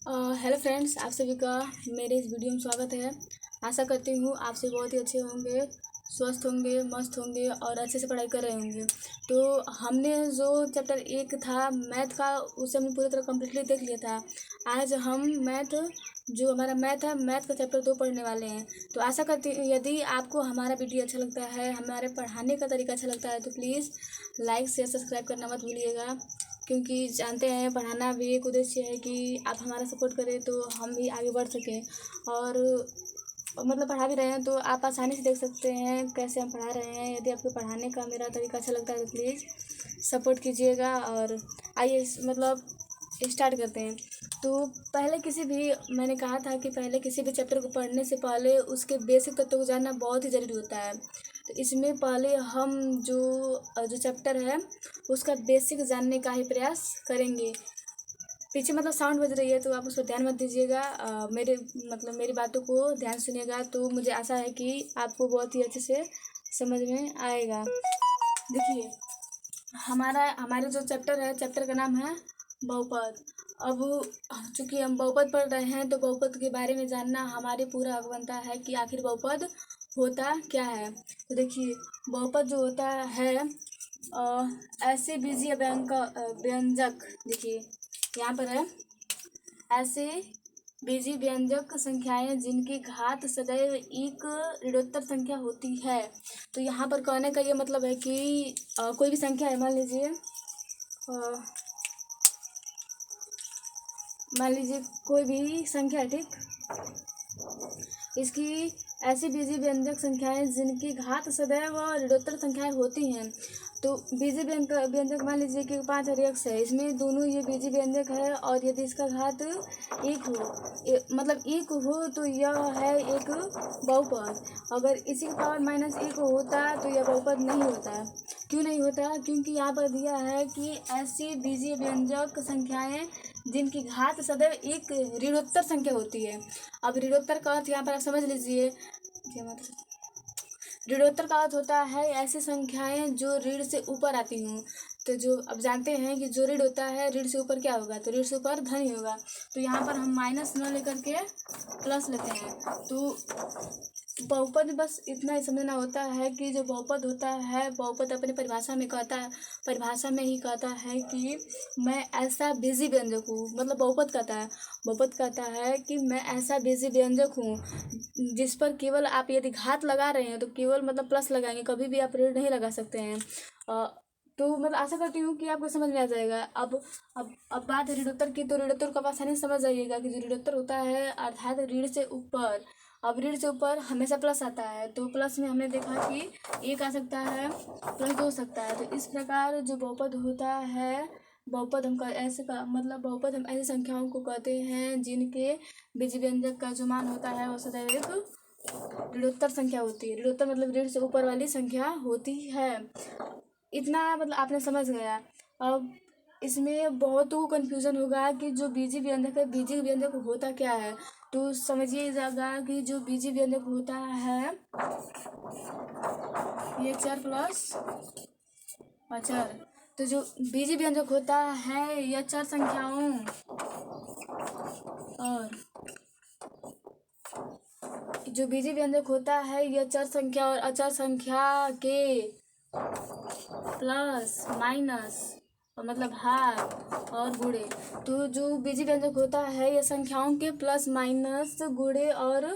Hello friends, आप सभी का मेरे इस वीडियो में स्वागत है। आशा करती हूँ आप सभी बहुत ही अच्छे होंगे, स्वस्थ होंगे, मस्त होंगे और अच्छे से पढ़ाई कर रहे होंगे। तो हमने जो चैप्टर 1 था मैथ का, उसे हमने पूरी तरह कम्प्लीटली देख लिया था। आज हम जो हमारा मैथ है, मैथ का चैप्टर 2 पढ़ने वाले हैं। तो आशा करती हूँ यदि आपको हमारा वीडियो अच्छा लगता है, हमारे पढ़ाने का तरीका अच्छा लगता है, तो प्लीज़ लाइक शेयर सब्सक्राइब करना मत भूलिएगा। क्योंकि जानते हैं पढ़ाना भी एक उद्देश्य है कि आप हमारा सपोर्ट करें तो हम भी आगे बढ़ सकें। और मतलब पढ़ा भी रहे हैं तो आप आसानी से देख सकते हैं कैसे हम पढ़ा रहे हैं। यदि आपको पढ़ाने का मेरा तरीका अच्छा लगता है तो प्लीज़ सपोर्ट कीजिएगा। और आइए मतलब स्टार्ट करते हैं। तो पहले किसी भी मैंने कहा था कि पहले किसी भी चैप्टर को पढ़ने से पहले उसके बेसिक तत्वों को जानना बहुत ही ज़रूरी होता है। तो इसमें पहले हम जो चैप्टर है उसका बेसिक जानने का ही प्रयास करेंगे। पीछे साउंड बज रही है तो आप उस पर ध्यान मत दीजिएगा। मेरी बातों को ध्यान सुनिएगा तो मुझे आशा है कि आपको बहुत ही अच्छे से समझ में आएगा। देखिए, हमारे जो चैप्टर है, चैप्टर का नाम है बहुपद। अब चूंकि हम बहुपद पढ़ रहे हैं तो बहुपद के बारे में जानना हमारे पूरा हक बनता है कि आखिर बहुपद होता क्या है। तो देखिए, बहुपद जो होता है ऐसे बीजीय व्यंजक, देखिए यहाँ पर है ऐसे बीजीय व्यंजक संख्याएं जिनकी घात सदैव एक ऋणोत्तर संख्या होती है। तो यहाँ पर कहने का ये मतलब है कि कोई भी संख्या है, मान लीजिए कोई भी संख्या है, ठीक। इसकी ऐसी बीजीय व्यंजक संख्याएं जिनकी घात सदैव ऋणोत्तर संख्याएं होती हैं। तो बीजीय व्यंजक मान लीजिए कि 5 और x है, इसमें दोनों ये बीजीय व्यंजक है। और यदि इसका घात 1 हो, एक हो तो यह है एक बहुपद। अगर इसी के पावर -1 होता तो यह बहुपद नहीं होता। क्यों नहीं होता? क्योंकि यहाँ पर दिया है कि ऐसी बीजीय व्यंजक संख्याएं जिनकी घात सदैव एक ऋणोत्तर संख्या होती है। अब ऋणोत्तर का अर्थ यहाँ पर आप समझ लीजिए। ऋणोत्तर का अर्थ होता है ऐसी संख्याएं जो ऋण से ऊपर आती हों। तो जो अब जानते हैं कि जो ऋण होता है, ऋण से ऊपर क्या होगा? तो ऋण से ऊपर धन ही होगा। तो यहाँ पर हम माइनस न लेकर के प्लस लेते हैं। तो बहुपद में बस इतना ही समझना होता है कि जो बहुपद होता है, बहुपद अपने परिभाषा में ही कहता है कि मैं ऐसा बीजीय व्यंजक हूँ। मतलब बहुपद कहता है कि मैं ऐसा बीजीय व्यंजक हूँ जिस पर केवल आप यदि घात लगा रहे हैं तो केवल प्लस लगाएंगे, कभी भी आप ऋण नहीं लगा सकते हैं। तो आशा करती हूँ कि आपको समझ में आ जाएगा। अब बात है ऋणोत्तर की, तो ऋणोत्तर को आप आसानी से समझ जाइएगा कि जो ऋणोत्तर होता है अर्थात ऋण से ऊपर। अब ऋण से ऊपर हमेशा प्लस आता है, तो प्लस में हमने देखा कि 1 आ सकता है, +2 हो सकता है। तो इस प्रकार जो बहुपद होता है, बहुपद हम ऐसी संख्याओं को कहते हैं जिनके बीजीय व्यंजक का जो मान होता है वो सदैव एक ऋणोत्तर संख्या होती है। ऋणोत्तर मतलब ऋण से ऊपर वाली संख्या होती है। इतना आपने समझ गया। अब इसमें बहुतों को कन्फ्यूजन होगा कि जो बीजीय व्यंजक है, बीजीय व्यंजक होता क्या है। तो समझिएगा कि जो बीजीय व्यंजक होता है ये चर प्लस अचर। तो जो बीजीय व्यंजक होता है यह चर संख्याओं और जो बीजीय व्यंजक होता है यह चर संख्या और अचर संख्या के प्लस माइनस भाग और गुणे। तो जो बीजीय व्यंजक होता है यह संख्याओं के प्लस माइनस गुणे और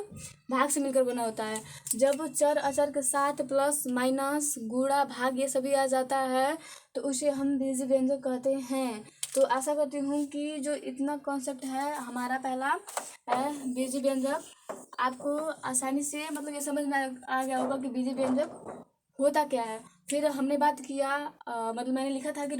भाग से मिलकर बना होता है। जब चर अचर के साथ प्लस माइनस गुणा भाग ये सभी आ जाता है तो उसे हम बीजीय व्यंजक कहते हैं। तो आशा करती हूँ कि जो इतना कॉन्सेप्ट है हमारा पहला है बीजीय व्यंजक, आपको आसानी से ये समझ में आ गया होगा कि बीजीय व्यंजक होता क्या है। फिर हमने बात किया, मैंने लिखा था कि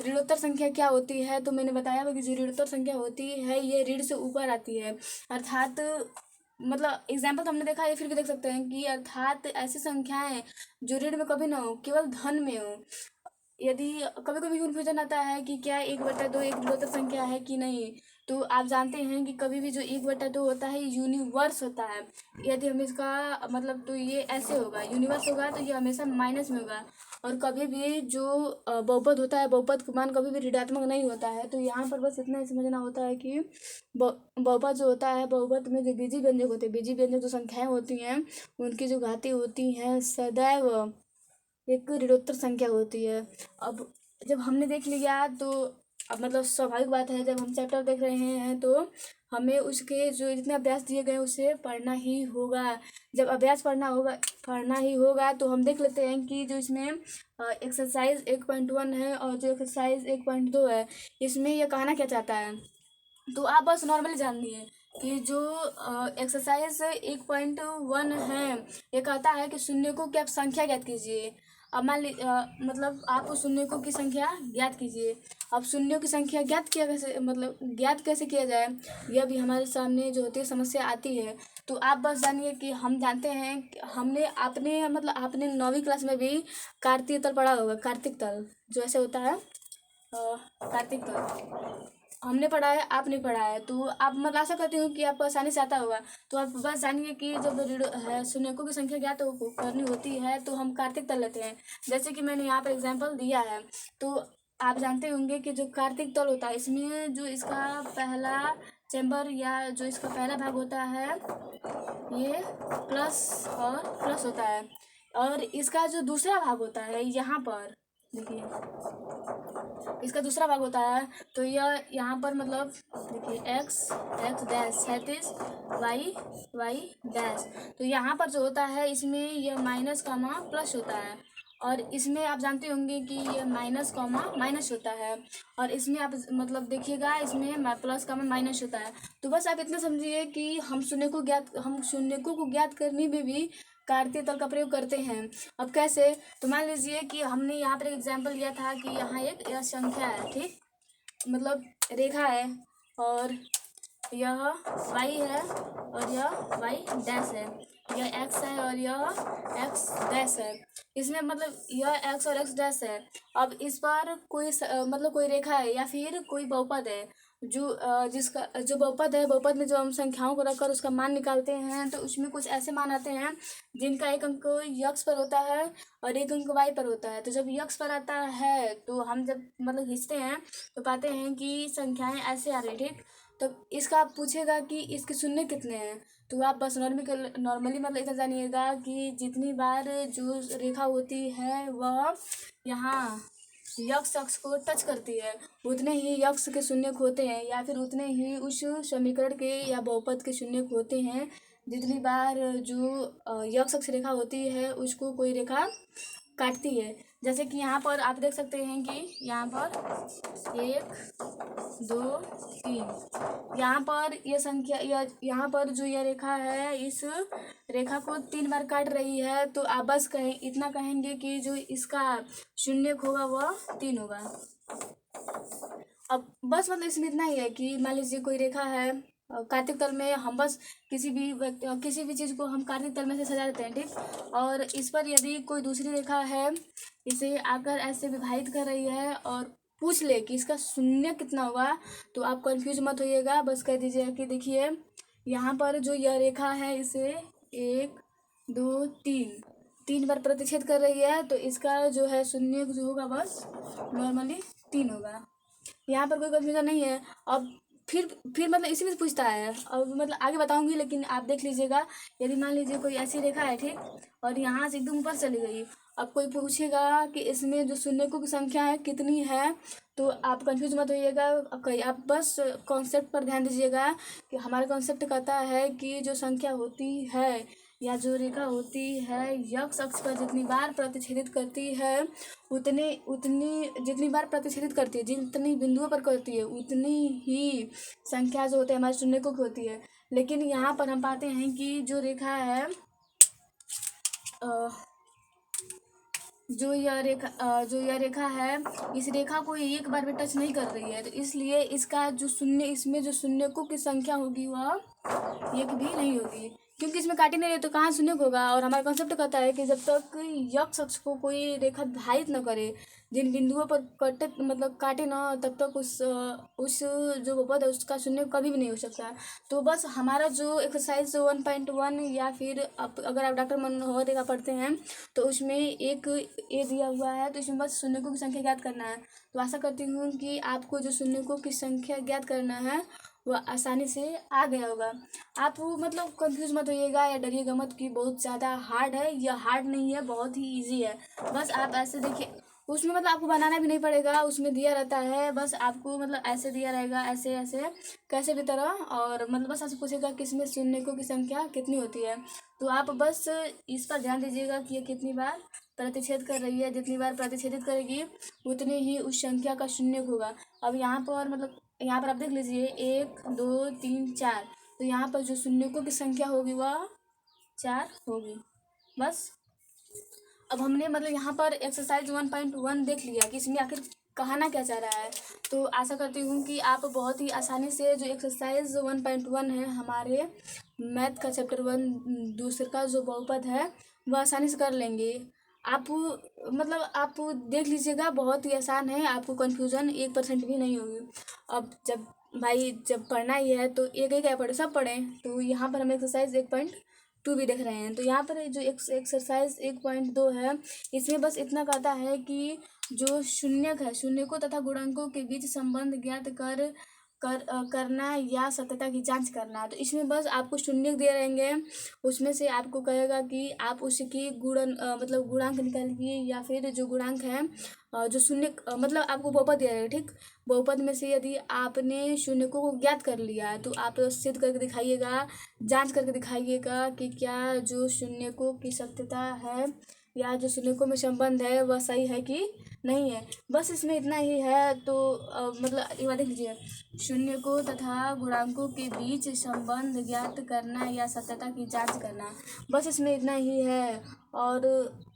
ऋणोत्तर संख्या क्या होती है। तो मैंने बताया कि जो ऋणोत्तर संख्या होती है ये ऋण से ऊपर आती है। अर्थात एग्जाम्पल तो हमने देखा है, फिर भी देख सकते हैं कि अर्थात ऐसी संख्याएं जो ऋण में कभी ना हो, केवल धन में हो। यदि कभी कभी कन्फ्यूजन आता है कि क्या 1/2 एक ऋणात्मक संख्या है कि नहीं, तो आप जानते हैं कि कभी भी जो 1/2 होता है ये यूनिवर्स होता है। यदि हम इसका मतलब तो ये ऐसे होगा, यूनिवर्स होगा तो ये हमेशा माइनस में होगा। और कभी भी जो बहुपद होता है, बहुपद का मान कभी भी ऋणात्मक नहीं होता है। तो यहाँ पर बस इतना ही समझना होता है कि बहुपद जो होता है, बहुपद में जो बीजीय व्यंजक होते हैं, बीजीय व्यंजक जो संख्याएं होती हैं उनकी जो घाती होती हैं सदैव एक ऋणोत्तर संख्या होती है। अब जब हमने देख लिया तो अब मतलब स्वाभाविक बात है, जब हम चैप्टर देख रहे हैं तो हमें उसके जो जितने अभ्यास दिए गए उसे पढ़ना ही होगा। जब अभ्यास पढ़ना ही होगा तो हम देख लेते हैं कि जो इसमें एक्सरसाइज 1.1 है और जो एक्सरसाइज 1.2 है, इसमें यह कहना क्या चाहता है। तो आप बस नॉर्मली जान लिए कि जो एक्सरसाइज 1.1 है, ये कहता है कि शून्यकों की आप संख्या ज्ञात कीजिए। अब मान ली मतलब आप शून्यकों की संख्या ज्ञात कीजिए। अब शून्यों की संख्या ज्ञात किया कैसे, मतलब ज्ञात कैसे किया जाए, यह भी हमारे सामने जो होती है समस्या आती है। तो आप बस जानिए कि हम जानते हैं कि हमने आपने 9वीं क्लास में भी कार्तीय तल पढ़ा होगा। कार्तिक तल जो ऐसे होता है, कार्तिक तल हमने पढ़ा है, आपने पढ़ा है। तो आप मतलब आशा करती हूँ कि आपको आसानी से आता होगा। तो आप बस जानिए कि जब शून्यकों की संख्या ज्ञात करनी होती है तो हम कार्तिक तल लेते हैं। जैसे कि मैंने यहाँ पर एग्जाम्पल दिया है, तो आप जानते होंगे कि जो कार्तिक तल होता है इसमें जो इसका पहला चैम्बर या जो इसका पहला भाग होता है ये प्लस और प्लस होता है। और इसका जो दूसरा भाग होता है यहाँ पर देखिए, इसका दूसरा भाग होता है तो यह यहाँ पर मतलब देखिए एक्स डैश 37 वाई डैश। तो यहाँ पर जो होता है इसमें यह माइनस कॉमा प्लस होता है। और इसमें आप जानते होंगे कि ये माइनस कॉमा माइनस होता है। और इसमें आप मतलब देखिएगा इसमें प्लस कॉमा माइनस होता है। तो बस आप इतना समझिए कि हम शून्यकों को ज्ञात करने में भी कार्तीय तल का प्रयोग करते हैं। अब कैसे, तो मान लीजिए कि हमने यहाँ पर एक एग्जाम्पल लिया था कि यहाँ एक यह संख्या है, ठीक, मतलब रेखा है और यह y है और यह y डैश है, यह x है और यह x डैश है। इसमें मतलब यह x और x डैश है। अब इस पर मतलब कोई रेखा है या फिर कोई बहुपद है जो जिसका जो बहुपद है, बहुपद में जो हम संख्याओं को रखकर उसका मान निकालते हैं तो उसमें कुछ ऐसे मान आते हैं जिनका एक अंक यक्स पर होता है और एक अंक वाई पर होता है। तो जब यक्स पर आता है तो हम जब मतलब खींचते हैं तो पाते हैं कि संख्याएं ऐसे आ रही, ठीक। तो इसका पूछेगा कि इसके शून्य कितने हैं। तो आप बस नॉर्मली मतलब इतना जानिएगा कि जितनी बार जो रेखा होती है वह यहाँ यक्स अक्ष को टच करती है उतने ही यक्स के शून्य होते हैं, या फिर उतने ही उस समीकरण के या बहुपद के शून्य होते हैं जितनी बार जो यक्स अक्ष रेखा होती है उसको कोई रेखा काटती है। जैसे कि यहाँ पर आप देख सकते हैं कि यहाँ पर 1 2 3, यहाँ पर यह संख्या यहाँ पर जो यह रेखा है इस रेखा को 3 बार काट रही है। तो आप बस इतना कहेंगे कि जो इसका शून्य होगा वह 3 होगा। अब बस मतलब इसमें इतना ही है कि मान लीजिए कोई रेखा है कार्तिक तल में, हम बस किसी भी चीज़ को हम कार्तिक तल में से सजा देते हैं, ठीक। और इस पर यदि कोई दूसरी रेखा है इसे आकर ऐसे विभाजित कर रही है और पूछ ले कि इसका शून्य कितना होगा, तो आप कंफ्यूज मत होइएगा, बस कह दीजिए कि देखिए यहाँ पर जो यह रेखा है इसे 1 2 3 बार प्रतिच्छेद कर रही है, तो इसका जो है शून्य जो होगा बस नॉर्मली 3 होगा। यहाँ पर कोई कंफ्यूजन नहीं है। अब फिर मतलब इसी में पूछता है, अब मतलब आगे बताऊंगी लेकिन आप देख लीजिएगा। यदि मान लीजिए कोई ऐसी रेखा है, ठीक, और यहाँ से एकदम ऊपर चली गई, अब कोई पूछेगा कि इसमें जो शून्यकों की संख्या है कितनी है, तो आप कंफ्यूज मत होइएगा। आप बस कॉन्सेप्ट पर ध्यान दीजिएगा कि हमारा कॉन्सेप्ट कहता है कि जो संख्या होती है या जो रेखा होती है यक्स अक्ष पर जितनी बार प्रतिच्छेदित करती है जितनी बार प्रतिच्छेदित करती है, जितनी बिंदुओं पर करती है उतनी ही संख्या जो होती है हमारे शून्यकों की होती है। लेकिन यहाँ पर हम पाते हैं कि जो रेखा है जो यह रेखा है इस रेखा को एक बार भी टच नहीं कर रही है, तो इसलिए इसका जो इसमें जो शून्यकों की संख्या होगी वह एक भी नहीं होगी, क्योंकि इसमें काटे नहीं रहे तो कहाँ शून्य होगा। और हमारा कॉन्सेप्ट कहता है कि जब तक यक्स अक्ष को कोई रेखा विभाजित न करे, जिन बिंदुओं पर कटे मतलब काटे ना तब तक उस जो बहुपद है उसका शून्य कभी भी नहीं हो सकता है। तो बस हमारा जो एक्सरसाइज 1.1 या फिर अगर आप डॉक्टर मनोहर का पढ़ते हैं तो उसमें एक ए दिया हुआ है, तो इसमें बस शून्यकों की संख्या ज्ञात करना है। तो आशा करती हूँ कि आपको जो शून्यकों की संख्या ज्ञात करना है वह आसानी से आ गया होगा। आप मतलब कंफ्यूज मत होइएगा या डरिएगा मत कि बहुत ज़्यादा हार्ड है, या हार्ड नहीं है, बहुत ही ईजी है। बस आप ऐसे देखिए, उसमें मतलब आपको बनाना भी नहीं पड़ेगा, उसमें दिया रहता है, बस आपको मतलब ऐसे दिया रहेगा, ऐसे ऐसे कैसे भी तरह, और मतलब बस आपसे पूछेगा कि इसमें शून्यकों की संख्या कितनी होती है। तो आप बस इस पर ध्यान दीजिएगा कि ये कितनी बार प्रतिच्छेद कर रही है। जितनी बार प्रतिच्छेदित करेगी उतनी ही उस संख्या का शून्य होगा। अब यहाँ पर मतलब यहाँ पर आप देख लीजिए 1 2 3 4, तो यहाँ पर जो शून्यकों की संख्या होगी वह 4 होगी। बस अब हमने मतलब यहाँ पर एक्सरसाइज 1.1 देख लिया कि इसमें आखिर कहना क्या चाह रहा है। तो आशा करती हूँ कि आप बहुत ही आसानी से जो एक्सरसाइज 1.1 है हमारे मैथ का चैप्टर 1 दूसरे का जो बहुपद है वह आसानी से कर लेंगे। आप मतलब आप देख लीजिएगा, बहुत ही आसान है, आपको कन्फ्यूज़न 1% भी नहीं होगी। अब जब पढ़ना ही है तो एक एक क्या पढ़े, सब पढ़ें। तो यहाँ पर हम एक्सरसाइज 1.2 भी देख रहे हैं। तो यहाँ पर जो एक्सरसाइज 1.2 है इसमें बस इतना कहता है कि जो शून्यक है, शून्यकों तथा गुणांकों के बीच संबंध ज्ञात करना या सत्यता की जांच करना। तो इसमें बस आपको शून्यक दे रहेंगे, उसमें से आपको कहेगा कि आप उसकी मतलब गुणांक निकालिए, या फिर जो गुणांक है जो शून्य मतलब आपको बहुपद दिया रहेगा, ठीक। बहुपद में से यदि आपने शून्यकों को ज्ञात कर लिया है तो आप सिद्ध करके दिखाइएगा, जांच करके दिखाइएगा कि क्या जो शून्यकों की सत्यता है या जो शून्यकों में संबंध है वह सही है कि नहीं है। बस इसमें इतना ही है। तो मतलब एक बार देख लीजिए, शून्यकों तथा गुणांकों के बीच संबंध ज्ञात करना या सत्यता की जांच करना, बस इसमें इतना ही है। और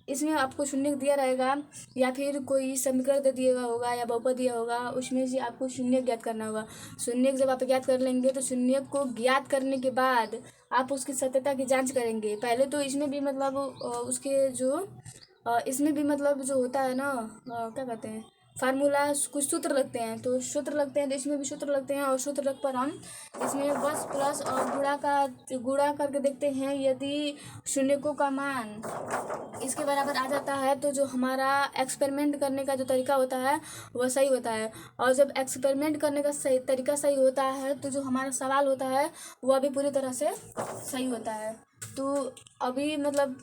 इसमें आपको शून्य दिया रहेगा या फिर कोई समीकरण दे दिया होगा या बहुपद दिया होगा, उसमें से आपको शून्य ज्ञात करना होगा। शून्य जब आप ज्ञात कर लेंगे तो शून्य को ज्ञात करने के बाद आप उसकी सत्यता की जांच करेंगे। पहले तो इसमें भी मतलब उसके जो इसमें भी मतलब जो होता है ना, क्या कहते हैं, फार्मूला, कुछ सूत्र लगते हैं, तो सूत्र लगते हैं, तो इसमें भी सूत्र लगते हैं। और सूत्र रख पर हम इसमें बस प्लस और गुणा करके देखते हैं। यदि शून्यकों का मान इसके बराबर आ जाता है तो जो हमारा एक्सपेरिमेंट करने का जो तरीका होता है वह सही होता है। और जब एक्सपेरिमेंट करने का तरीका सही होता है तो जो हमारा सवाल होता है वह भी पूरी तरह से सही होता है। तो अभी मतलब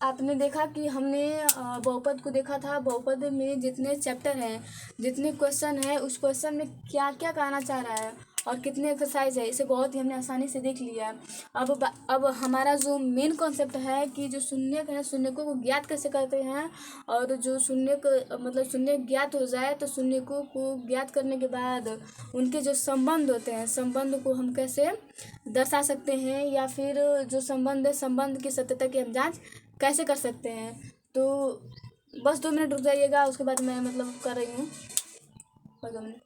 आपने देखा कि हमने बहुपद को देखा था। बहुपद में जितने चैप्टर हैं, जितने क्वेश्चन हैं, उस क्वेश्चन में क्या क्या कहना चाह रहा है और कितने एक्सरसाइज है, इसे बहुत ही हमने आसानी से देख लिया। अब हमारा जो मेन कॉन्सेप्ट है कि जो शून्यक है, शून्यकों को ज्ञात कैसे करते हैं, और जो शून्यक मतलब शून्य ज्ञात हो जाए तो शून्यकों को ज्ञात करने के बाद उनके जो संबंध होते हैं, संबंध को हम कैसे दर्शा सकते हैं, या फिर जो संबंध है, संबंध की सत्यता की हम जांच कैसे कर सकते हैं। तो बस 2 मिनट रुक जाइएगा, उसके बाद मैं मतलब कर रही हूँ, बस 2 मिनट।